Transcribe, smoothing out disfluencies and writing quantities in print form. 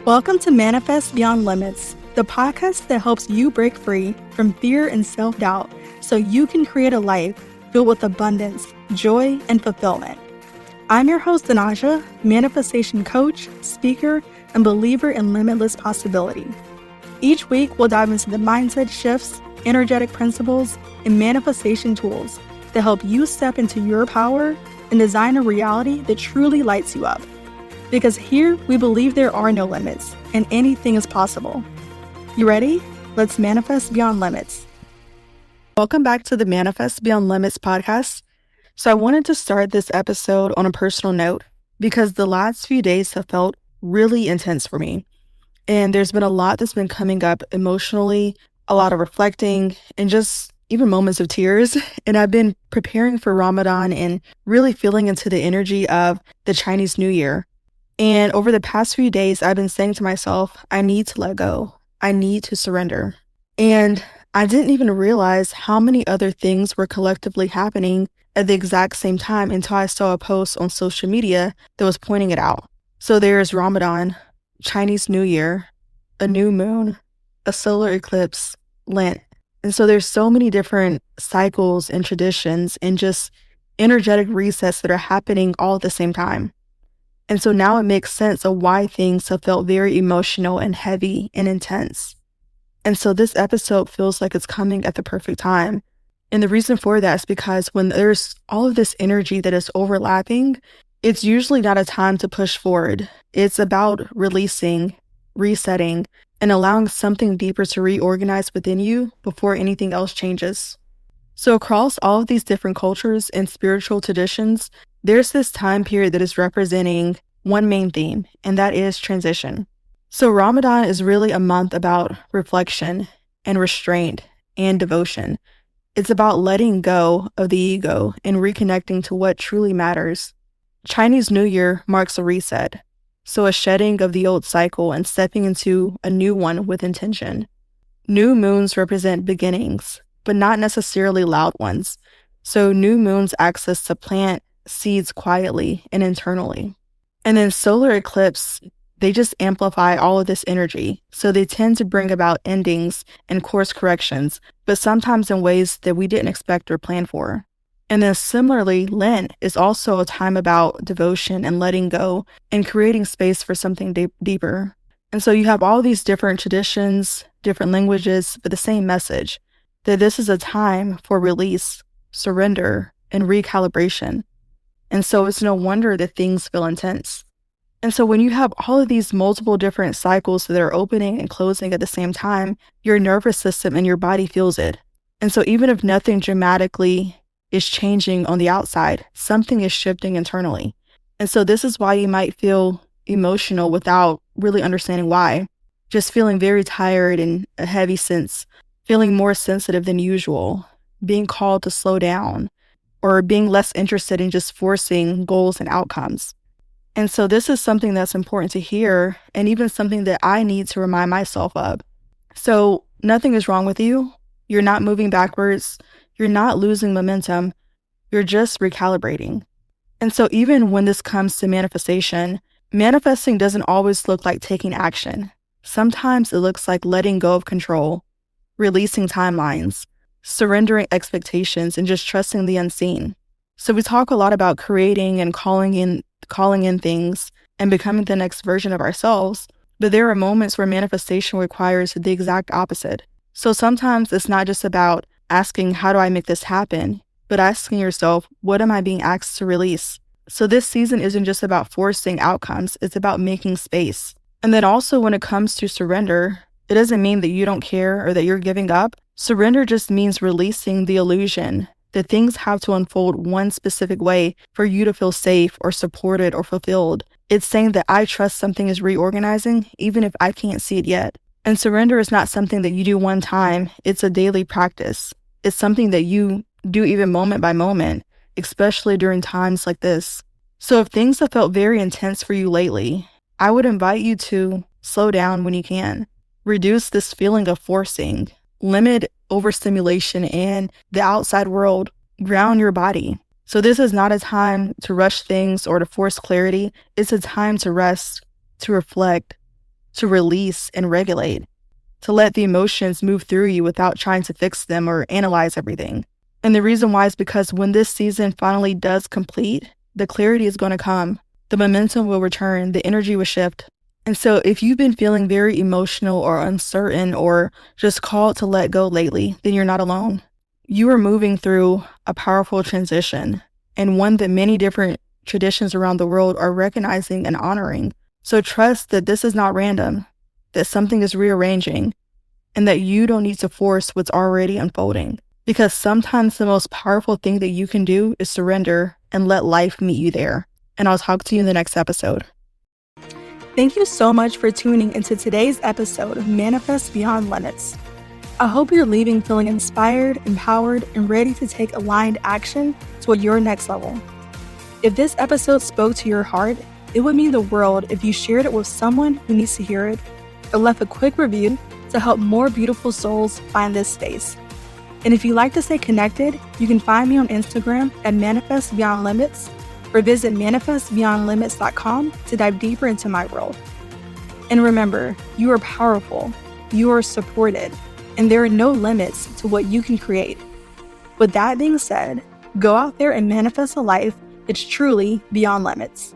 Welcome to Manifest Beyond Limits, the podcast that helps you break free from fear and self-doubt so you can create a life filled with abundance, joy, and fulfillment. I'm your host, DaNajah, manifestation coach, speaker, and believer in limitless possibility. Each week, we'll dive into the mindset shifts, energetic principles, and manifestation tools that help you step into your power and design a reality that truly lights you up. Because here, we believe there are no limits, and anything is possible. You ready? Let's manifest beyond limits. Welcome back to the Manifest Beyond Limits podcast. So I wanted to start this episode on a personal note because the last few days have felt really intense for me. And there's been a lot that's been coming up emotionally, a lot of reflecting, and just even moments of tears. And I've been preparing for Ramadan and really feeling into the energy of the Chinese New Year. And over the past few days, I've been saying to myself, I need to let go. I need to surrender. And I didn't even realize how many other things were collectively happening at the exact same time until I saw a post on social media that was pointing it out. So there's Ramadan, Chinese New Year, a new moon, a solar eclipse, Lent. And so there's so many different cycles and traditions and just energetic resets that are happening all at the same time. And so now it makes sense of why things have felt very emotional and heavy and intense. And so this episode feels like it's coming at the perfect time. And the reason for that is because when there's all of this energy that is overlapping, it's usually not a time to push forward. It's about releasing, resetting, and allowing something deeper to reorganize within you before anything else changes. So across all of these different cultures and spiritual traditions, there's this time period that is representing one main theme, and that is transition. So Ramadan is really a month about reflection and restraint and devotion. It's about letting go of the ego and reconnecting to what truly matters. Chinese New Year marks a reset, so a shedding of the old cycle and stepping into a new one with intention. New moons represent beginnings, but not necessarily loud ones. So new moons access to plant seeds quietly and internally. And then solar eclipse, they just amplify all of this energy. So they tend to bring about endings and course corrections, but sometimes in ways that we didn't expect or plan for. And then similarly, Lent is also a time about devotion and letting go and creating space for something deeper. And so you have all these different traditions, different languages, but the same message, that this is a time for release, surrender, and recalibration. And so it's no wonder that things feel intense. And so when you have all of these multiple different cycles that are opening and closing at the same time, your nervous system and your body feels it. And so even if nothing dramatically is changing on the outside, something is shifting internally. And so this is why you might feel emotional without really understanding why. Just feeling very tired and a heavy sense, feeling more sensitive than usual, being called to slow down, or being less interested in just forcing goals and outcomes. And so this is something that's important to hear, and even something that I need to remind myself of. So nothing is wrong with you. You're not moving backwards. You're not losing momentum. You're just recalibrating. And so even when this comes to manifestation, manifesting doesn't always look like taking action. Sometimes it looks like letting go of control, releasing timelines, surrendering expectations, and just trusting the unseen. So we talk a lot about creating and calling in things and becoming the next version of ourselves, but there are moments where manifestation requires the exact opposite. So sometimes it's not just about asking, how do I make this happen? But asking yourself, what am I being asked to release? So this season isn't just about forcing outcomes, it's about making space. And then also when it comes to surrender, it doesn't mean that you don't care or that you're giving up. Surrender just means releasing the illusion that things have to unfold one specific way for you to feel safe or supported or fulfilled. It's saying that I trust something is reorganizing, even if I can't see it yet. And surrender is not something that you do one time. It's a daily practice. It's something that you do even moment by moment, especially during times like this. So if things have felt very intense for you lately, I would invite you to slow down when you can. Reduce this feeling of forcing. Limit overstimulation and the outside world. Ground your body. So this is not a time to rush things or to force clarity. It's a time to rest, to reflect, to release and regulate, to let the emotions move through you without trying to fix them or analyze everything. And the reason why is because when this season finally does complete, the clarity is going to come. The momentum will return. The energy will shift. And so if you've been feeling very emotional or uncertain or just called to let go lately, then you're not alone. You are moving through a powerful transition, and one that many different traditions around the world are recognizing and honoring. So trust that this is not random, that something is rearranging, and that you don't need to force what's already unfolding. Because sometimes the most powerful thing that you can do is surrender and let life meet you there. And I'll talk to you in the next episode. Thank you so much for tuning into today's episode of Manifest Beyond Limits. I hope you're leaving feeling inspired, empowered, and ready to take aligned action toward your next level. If this episode spoke to your heart, it would mean the world if you shared it with someone who needs to hear it, or left a quick review to help more beautiful souls find this space. And if you'd like to stay connected, you can find me on Instagram at Manifest Beyond Limits, or visit manifestbeyondlimits.com to dive deeper into my world. And remember, you are powerful, you are supported, and there are no limits to what you can create. With that being said, go out there and manifest a life that's truly beyond limits.